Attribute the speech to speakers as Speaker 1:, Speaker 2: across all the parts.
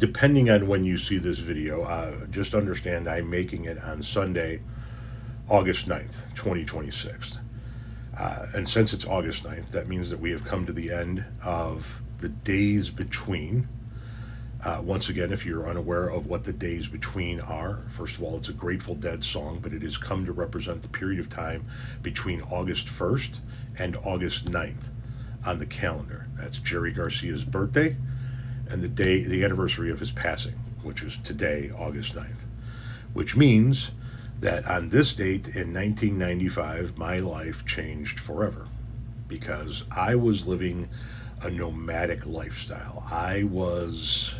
Speaker 1: depending on when you see this video, just understand I'm making it on Sunday, August 9th, 2026. And since it's August 9th, that means that we have come to the end of the days between. Once again, if you're unaware of what the days between are, first of all, it's a Grateful Dead song, but it has come to represent the period of time between August 1st and August 9th on the calendar. That's Jerry Garcia's birthday and the anniversary of his passing, which is today, August 9th, which means that on this date in 1995, my life changed forever because I was living a nomadic lifestyle. I was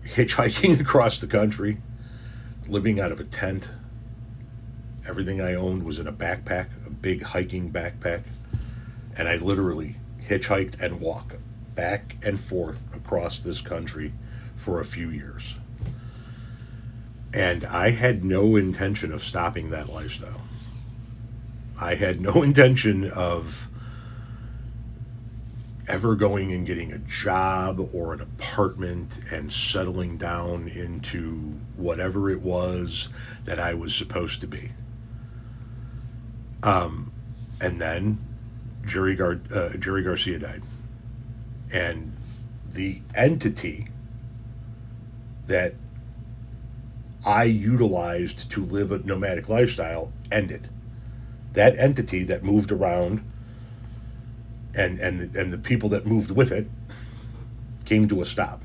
Speaker 1: hitchhiking across the country, living out of a tent. Everything I owned was in a backpack, a big hiking backpack, and I literally hitchhiked and walked back and forth across this country for a few years. And I had no intention of stopping that lifestyle. I had no intention of ever going and getting a job or an apartment and settling down into whatever it was that I was supposed to be. And then Jerry Garcia died. And the entity that I utilized to live a nomadic lifestyle ended. That entity that moved around and the people that moved with it came to a stop.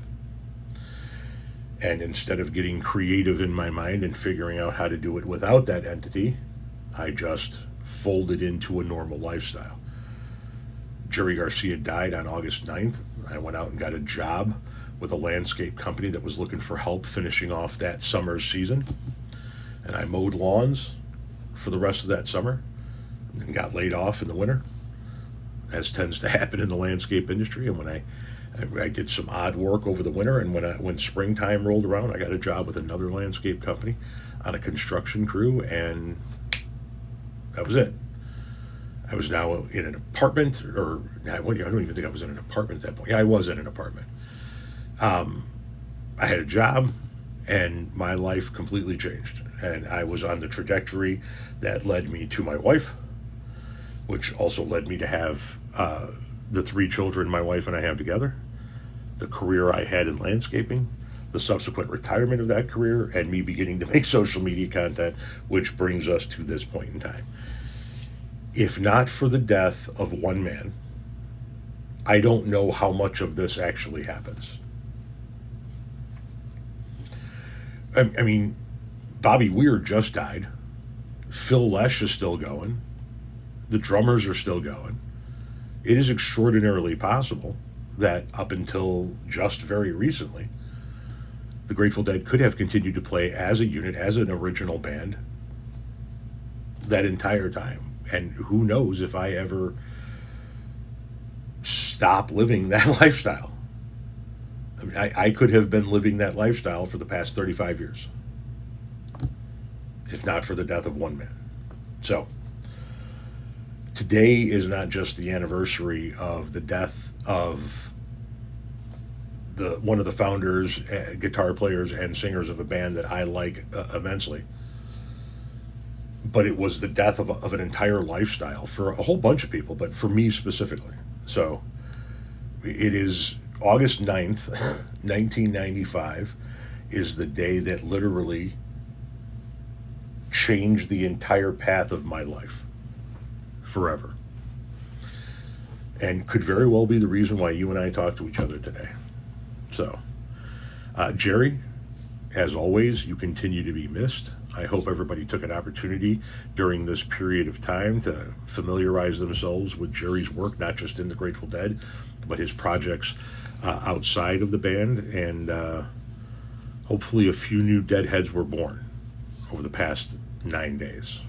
Speaker 1: And instead of getting creative in my mind and figuring out how to do it without that entity, I just folded into a normal lifestyle. Jerry Garcia died on August 9th. I went out and got a job with a landscape company that was looking for help finishing off that summer's season. And I mowed lawns for the rest of that summer and got laid off in the winter, as tends to happen in the landscape industry. And when I did some odd work over the winter, and when springtime rolled around, I got a job with another landscape company on a construction crew, and that was it. I was now in an apartment, or I don't even think I was in an apartment at that point. Yeah, I was in an apartment. I had a job, and my life completely changed. And I was on the trajectory that led me to my wife, which also led me to have the 3 children my wife and I have together, the career I had in landscaping, the subsequent retirement of that career, and me beginning to make social media content, which brings us to this point in time. If not for the death of one man, I don't know how much of this actually happens. I mean, Bobby Weir just died. Phil Lesh is still going. The drummers are still going. It is extraordinarily possible that up until just very recently, the Grateful Dead could have continued to play as a unit, as an original band, that entire time. And who knows if I ever stop living that lifestyle. I mean, I could have been living that lifestyle for the past 35 years, if not for the death of one man. So, today is not just the anniversary of the death of one of the founders, guitar players, and singers of a band that I like immensely, but it was the death of an entire lifestyle for a whole bunch of people, but for me specifically. So it is August 9th, 1995, is the day that literally changed the entire path of my life forever. And could very well be the reason why you and I talk to each other today. So, Jerry, as always, you continue to be missed. I hope everybody took an opportunity during this period of time to familiarize themselves with Jerry's work, not just in the Grateful Dead, but his projects outside of the band. And hopefully a few new Deadheads were born over the past 9 days.